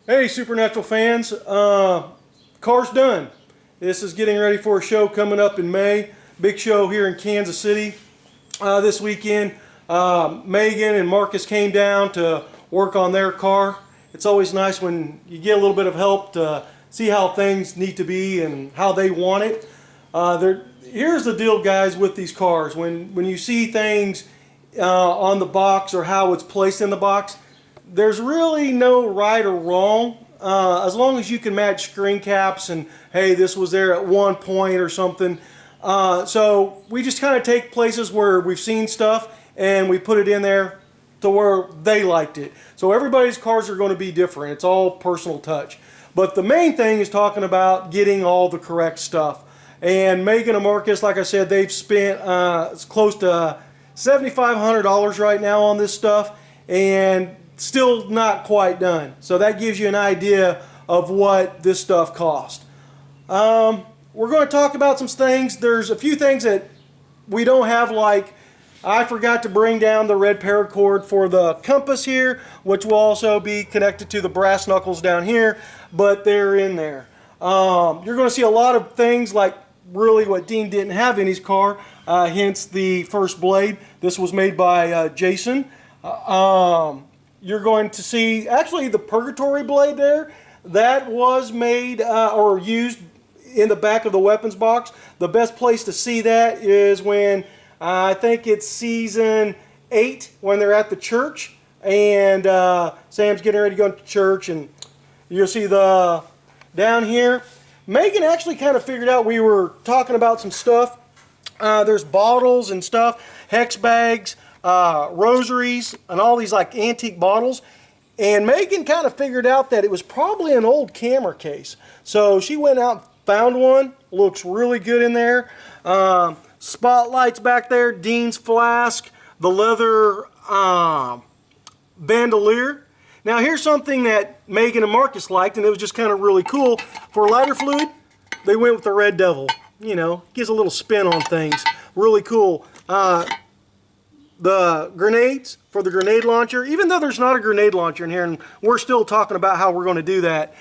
Hey Supernatural fans, car's done. This is getting ready for a show coming up in May. Big show here in Kansas City this weekend. Megan and Marcus came down to work on their car. It's always nice when you get a little bit of help to see how things need to be and how they want it. Here's the deal, guys, with these cars. When you see things on the box or how it's placed in the box, there's really no right or wrong, as long as you can match screen caps and hey, this was there at one point or something. So we just kind of take places where we've seen stuff and we put it in there to where they liked it. So everybody's cars are going to be different. It's all personal touch. But the main thing is talking about getting all the correct stuff. And Megan and Marcus, like I said, they've spent it's close to $7,500 right now on this stuff, and still not quite done. So that gives you an idea of what this stuff cost. We're going to talk about some things. There's a few things that we don't have, like I forgot to bring down the red paracord for the compass here, which will also be connected to the brass knuckles down here, but they're in there. You're going to see a lot of things like really what Dean didn't have in his car, hence the first blade. This was made by Jason. You're going to see actually the Purgatory Blade there. That was made or used in the back of the weapons box. The best place to see that is when I think it's season 8 when they're at the church and Sam's getting ready to go to church, and you'll see the down here. Megan actually kind of figured out we were talking about some stuff. There's bottles and stuff, hex bags, rosaries, and all these like antique bottles. And Megan kind of figured out that it was probably an old camera case. So she went out and found one. Looks really good in there. Spotlights back there, Dean's flask, the leather bandolier. Now here's something that Megan and Marcus liked, and it was just kind of really cool. For lighter fluid, they went with the Red Devil. You know, gives a little spin on things. Really cool. The grenades for the grenade launcher, even though there's not a grenade launcher in here, and we're still talking about how we're going to do that.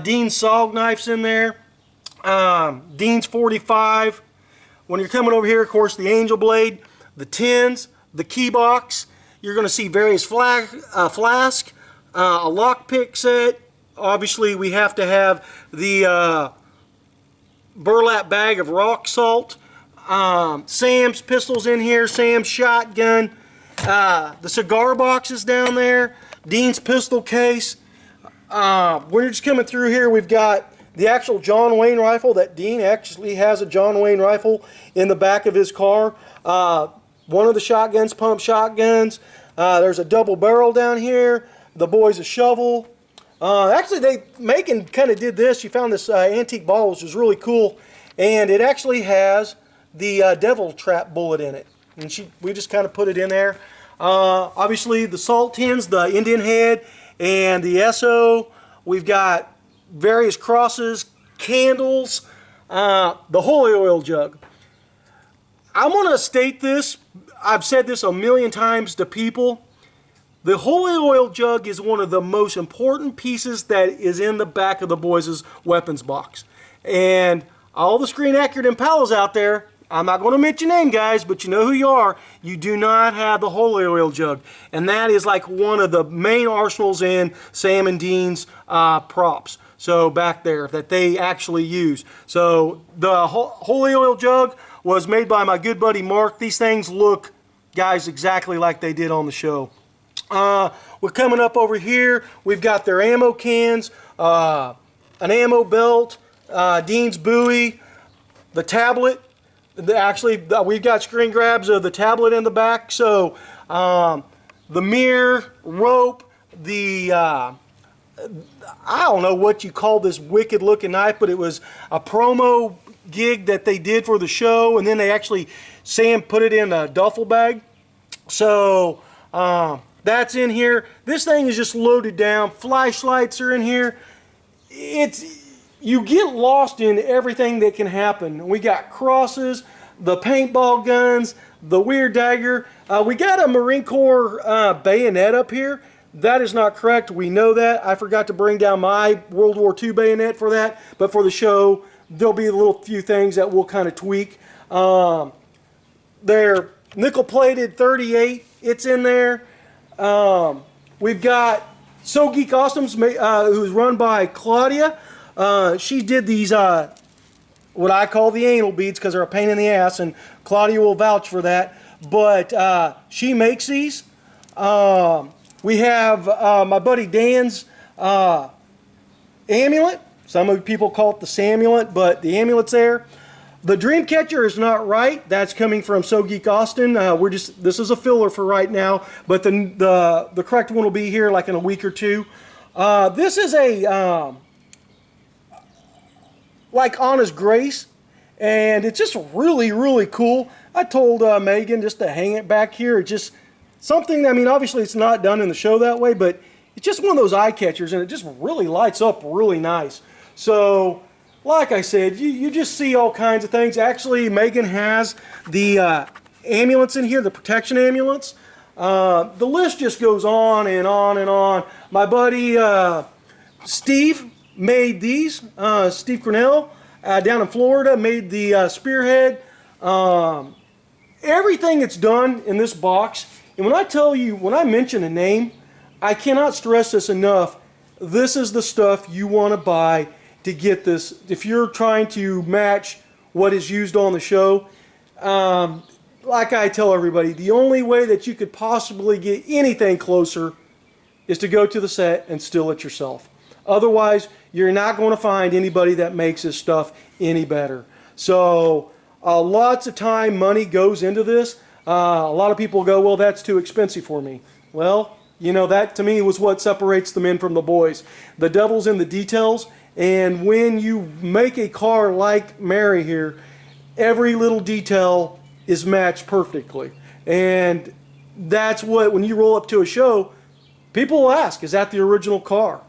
Dean's SOG knife's in there. Dean's 45. When you're coming over here, of course, the Angel Blade, the tins, the key box. You're going to see various flask, a lockpick set. Obviously, we have to have the burlap bag of rock salt. Sam's pistols in here, Sam's shotgun, the cigar boxes down there, Dean's pistol case. We're just coming through here. We've got the actual John Wayne rifle that Dean actually has, a John Wayne rifle in the back of his car. One of the shotguns, pump shotguns. There's a double barrel down here. The boys a shovel. Actually, Megan kind of did this. She found this antique bottle, which is really cool, and it actually has the devil trap bullet in it, and we just kind of put it in there. Obviously, the salt tins, the Indian head, and the SO. We've got various crosses, candles, the Holy Oil Jug. I'm going to state this. I've said this a million times to people. The Holy Oil Jug is one of the most important pieces that is in the back of the boys' weapons box. And all the screen accurate Impalas out there, I'm not going to mention name, guys, but you know who you are. You do not have the Holy Oil Jug. And that is like one of the main arsenals in Sam and Dean's props. So back there that they actually use. So the Holy Oil Jug was made by my good buddy Mark. These things look, guys, exactly like they did on the show. We're coming up over here. We've got their ammo cans, an ammo belt, Dean's buoy, the tablet. We've got screen grabs of the tablet in the back. So the mirror, rope, the I don't know what you call this wicked looking knife, but it was a promo gig that they did for the show, and then Sam put it in a duffel bag. So that's in here. This thing is just loaded down. Flashlights are in here. You get lost in everything that can happen. We got crosses, the paintball guns, the weird dagger. We got a Marine Corps bayonet up here. That is not correct. We know that. I forgot to bring down my World War II bayonet for that, but for the show, there'll be a little few things that we'll kind of tweak. They're nickel-plated 38. It's in there. We've got So Geek Awesomes, who's run by Claudia. She did these, what I call the anal beads, because they're a pain in the ass, and Claudia will vouch for that. But she makes these. We have my buddy Dan's amulet. Some of people call it the Samulet, but the amulet's there. The Dreamcatcher is not right. That's coming from So Geek Austin. This is a filler for right now, but the correct one will be here like in a week or two. This is a like Honest Grace, and it's just really, really cool. I told Megan just to hang it back here. It's just something, I mean, obviously it's not done in the show that way, but it's just one of those eye catchers, and it just really lights up really nice. So, like I said, you just see all kinds of things. Actually, Megan has the amulets in here, the protection amulets. The list just goes on and on and on. My buddy Steve made these. Steve Cornell down in Florida made the spearhead. Everything that's done in this box, and when I tell you, when I mention a name, I cannot stress this enough. This is the stuff you want to buy to get this. If you're trying to match what is used on the show, like I tell everybody, the only way that you could possibly get anything closer is to go to the set and steal it yourself. Otherwise, you're not going to find anybody that makes this stuff any better. So lots of time, money goes into this. A lot of people go, well, that's too expensive for me. Well, you know, that to me was what separates the men from the boys. The devil's in the details, and when you make a car like Mary here, every little detail is matched perfectly. And that's what, when you roll up to a show, people will ask, is that the original car?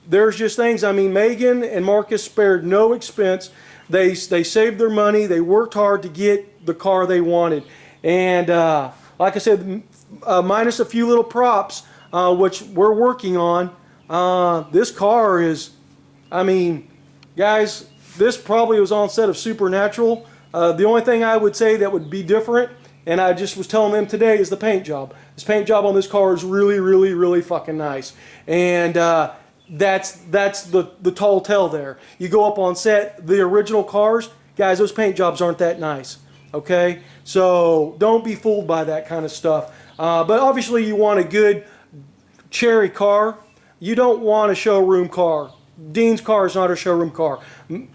There's just things, I mean, Megan and Marcus spared no expense. They saved their money. They worked hard to get the car they wanted. And like I said, minus a few little props, which we're working on, this car is, I mean, guys, this probably was on set of Supernatural. The only thing I would say that would be different, and I just was telling them today, is the paint job. This paint job on this car is really, really, really fucking nice. And that's the tall tale there. You go up on set, the original cars, guys, those paint jobs aren't that nice. Okay? So don't be fooled by that kind of stuff. But obviously you want a good cherry car. You don't want a showroom car. Dean's car is not a showroom car.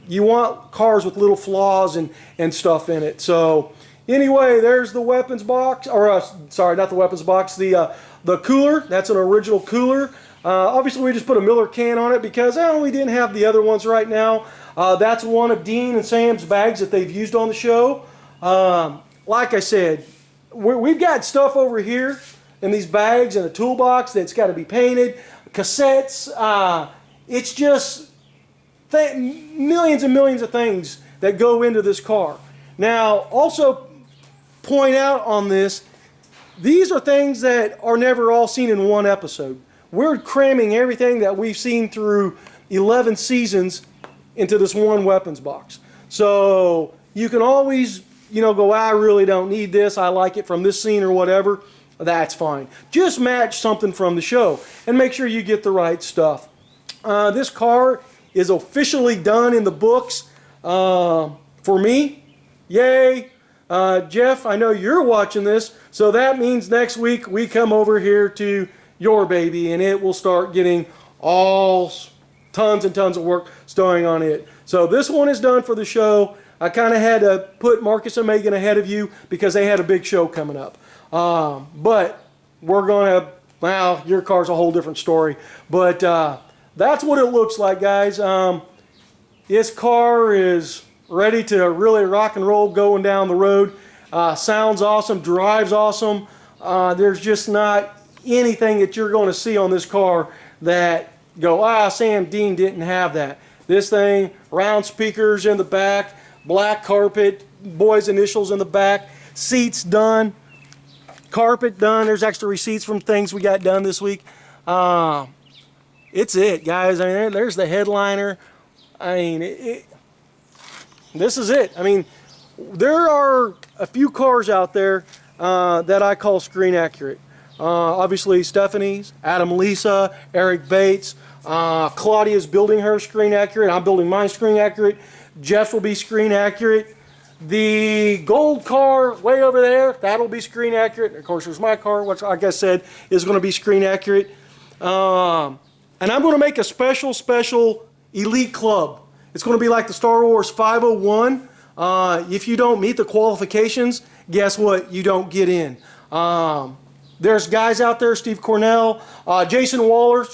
You want cars with little flaws and stuff in it. So anyway, there's the weapons box, or sorry, not the weapons box, the cooler. That's an original cooler. Obviously we just put a Miller can on it because we didn't have the other ones right now. That's one of Dean and Sam's bags that they've used on the show. Like I said, we've got stuff over here in these bags and a toolbox that's got to be painted, cassettes. It's just millions and millions of things that go into this car. Now, also point out on this, these are things that are never all seen in one episode. We're cramming everything that we've seen through 11 seasons into this one weapons box. So you can always, you know, go, I really don't need this. I like it from this scene or whatever. That's fine. Just match something from the show and make sure you get the right stuff. This car is officially done in the books for me. Yay. Jeff, I know you're watching this, so that means next week we come over here to your baby and it will start getting all tons and tons of work starring on it. So this one is done for the show. I kind of had to put Marcus and Megan ahead of you because they had a big show coming up. But we're going to, well, your car's a whole different story. But that's what it looks like, guys. This car is ready to really rock and roll going down the road. Sounds awesome, drives awesome. There's just not anything that you're going to see on this car that go, Sam Dean didn't have that. This thing, round speakers in the back, black carpet, boys' initials in the back, seats done. carpet done. There's extra receipts from things we got done this week. It's it, guys. I mean, there's the headliner. I mean, this is it. I mean, there are a few cars out there that I call screen accurate. Obviously, Stephanie's, Adam, Lisa, Eric Bates, Claudia's building her screen accurate. I'm building mine screen accurate. Jeff will be screen accurate. The gold car way over there, that'll be screen accurate. Of course, there's my car, which, like I said, is going to be screen accurate. And I'm going to make a special elite club. It's going to be like the Star Wars 501. If you don't meet the qualifications, guess what? You don't get in. There's guys out there, Steve Cornell, Jason Waller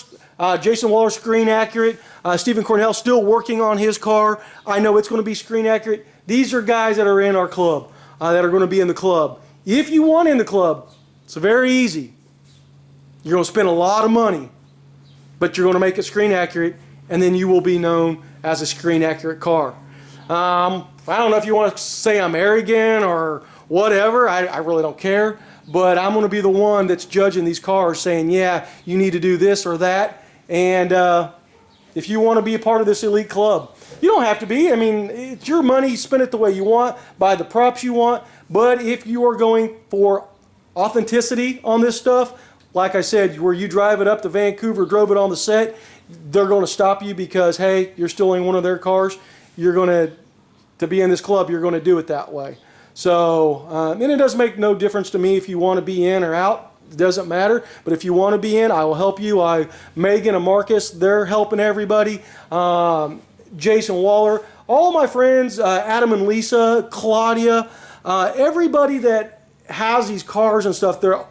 screen accurate. Stephen Cornell still working on his car. I know it's going to be screen accurate. These are guys that are in our club, that are going to be in the club. If you want in the club, it's very easy. You're going to spend a lot of money, but you're going to make it screen accurate, and then you will be known as a screen accurate car. I don't know if you want to say I'm arrogant or whatever. I really don't care. But I'm going to be the one that's judging these cars, saying, yeah, you need to do this or that. And if you want to be a part of this elite club, you don't have to be. I mean, it's your money. Spend it the way you want, buy the props you want. But if you are going for authenticity on this stuff, like I said, where you drive it up to Vancouver, drove it on the set, they're going to stop you because, hey, you're still in one of their cars. You're going to be in this club, you're going to do it that way. So, and it does make no difference to me if you want to be in or out. It doesn't matter. But if you want to be in, I will help you. Megan and Marcus, they're helping everybody. Jason Waller, all my friends, Adam and Lisa, Claudia, everybody that has these cars and stuff, they're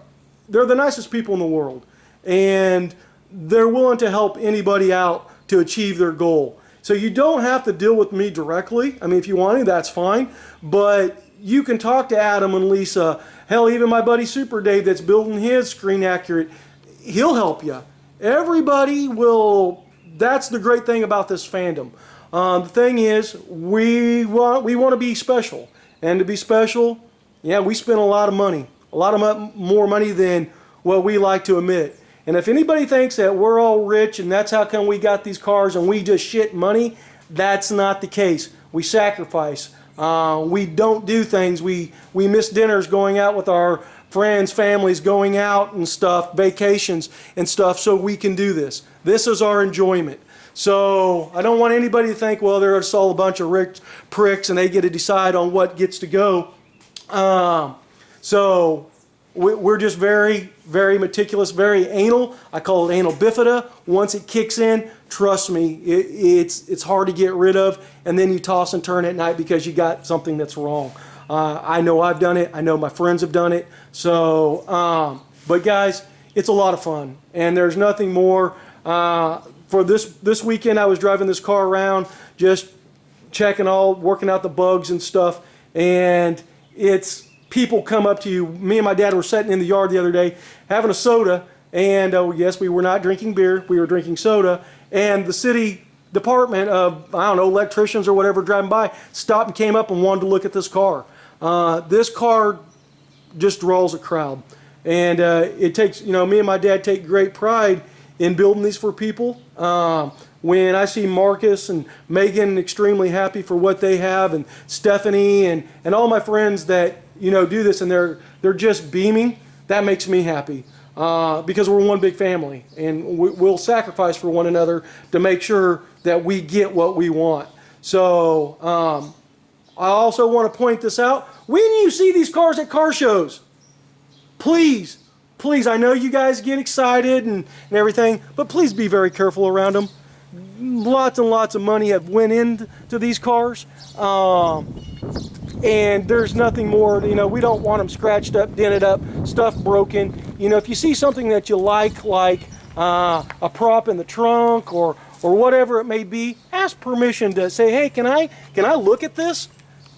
the nicest people in the world. And they're willing to help anybody out to achieve their goal. So you don't have to deal with me directly. I mean, if you want to, that's fine. But you can talk to Adam and Lisa. Hell, even my buddy Super Dave that's building his screen accurate, he'll help you. Everybody will. That's the great thing about this fandom. The thing is, we want to be special. And to be special, yeah, we spend a lot of money. A lot of more money than what we like to admit. And if anybody thinks that we're all rich and that's how come we got these cars and we just shit money, that's not the case. We sacrifice. We don't do things. We miss dinners, going out with our friends, families, going out and stuff, vacations and stuff, so we can do this. This is our enjoyment. So I don't want anybody to think, well, they're just all a bunch of rich pricks and they get to decide on what gets to go. So we're just very, very meticulous, very anal. I call it anal bifida. Once it kicks in, trust me, it's hard to get rid of, and then you toss and turn at night because you got something that's wrong. I know I've done it. I know my friends have done it. So, but guys, it's a lot of fun, and there's nothing more. For this weekend, I was driving this car around, just checking working out the bugs and stuff, and it's people come up to you. Me and my dad were sitting in the yard the other day having a soda, and yes, we were not drinking beer, we were drinking soda, and the city department of, I don't know, electricians or whatever driving by stopped and came up and wanted to look at this car. This car just draws a crowd, and it takes, me and my dad take great pride in building these for people. When I see Marcus and Megan extremely happy for what they have, and Stephanie and all my friends that do this, and they're just beaming, that makes me happy, because we're one big family, and we'll sacrifice for one another to make sure that we get what we want. So I also want to point this out. When you see these cars at car shows, please, I know you guys get excited and everything, but please be very careful around them. Lots and lots of money have went into these cars, and there's nothing more, we don't want them scratched up, dented up, stuff broken. If you see something that you like a prop in the trunk or whatever it may be, ask permission to say, hey, can I look at this?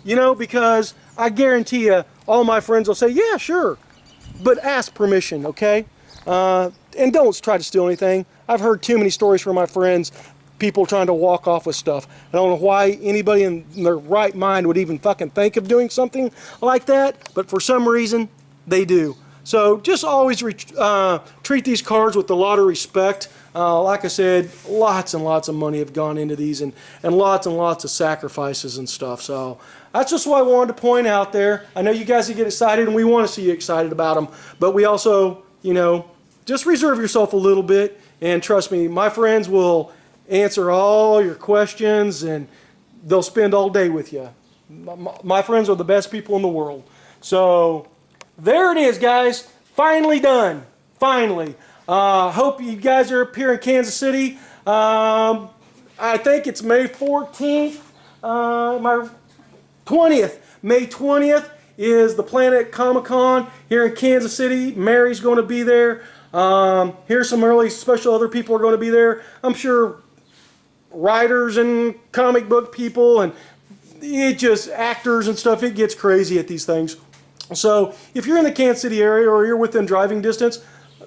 Because I guarantee you all my friends will say, yeah, sure, but ask permission, okay? And don't try to steal anything. I've heard too many stories from my friends, people trying to walk off with stuff. I don't know why anybody in their right mind would even fucking think of doing something like that, but for some reason, they do. So just always treat these cards with a lot of respect. Like I said, lots and lots of money have gone into these, and lots of sacrifices and stuff. So that's just what I wanted to point out there. I know you guys get excited, and we want to see you excited about them, but we also, you know, just reserve yourself a little bit, and trust me, my friends will answer all your questions, and they'll spend all day with you. My friends are the best people in the world. So there it is, guys. Finally done. Finally. Hope you guys are up here in Kansas City. I think it's May 14th. My 20th. May 20th is the Planet Comic-Con here in Kansas City. Mary's going to be there. Here's some really special other people are going to be there. I'm sure writers and comic book people and actors and stuff. It gets crazy at these things. So if you're in the Kansas City area or you're within driving distance,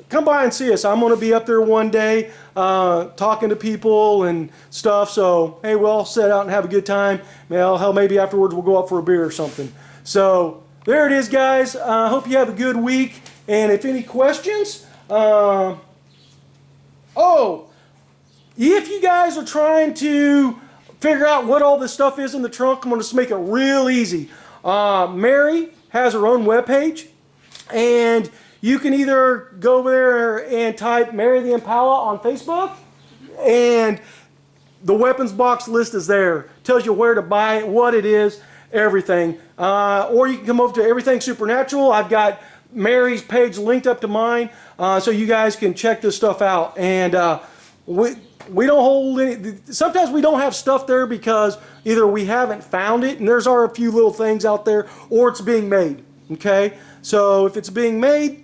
come by and see us. I'm going to be up there one day talking to people and stuff. So hey, we'll all sit out and have a good time. Well, hell, maybe afterwards we'll go out for a beer or something. So there it is, guys. I hope you have a good week. And if any questions, if you guys are trying to figure out what all this stuff is in the trunk, I'm going to just make it real easy. Mary has her own webpage, and you can either go over there and type Mary the Impala on Facebook, and the weapons box list is there. Tells you where to buy it, what it is, everything. Or you can come over to Everything Supernatural. I've got Mary's page linked up to mine, so you guys can check this stuff out. And we don't hold any, sometimes we don't have stuff there because either we haven't found it, and there's are a few little things out there, or it's being made, okay? So if it's being made,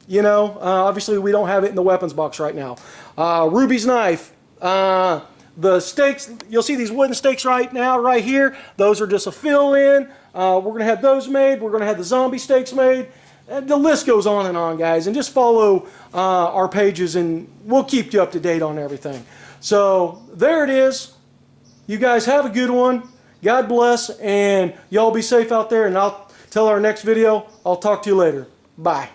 you know, obviously we don't have it in the weapons box right now. Ruby's knife, the stakes, you'll see these wooden stakes right now, right here. Those are just a fill-in. We're going to have those made. We're going to have the zombie stakes made. The list goes on, guys, and just follow our pages, and we'll keep you up to date on everything. So there it is. You guys have a good one. God bless, and y'all be safe out there, and I'll tell our next video. I'll talk to you later. Bye.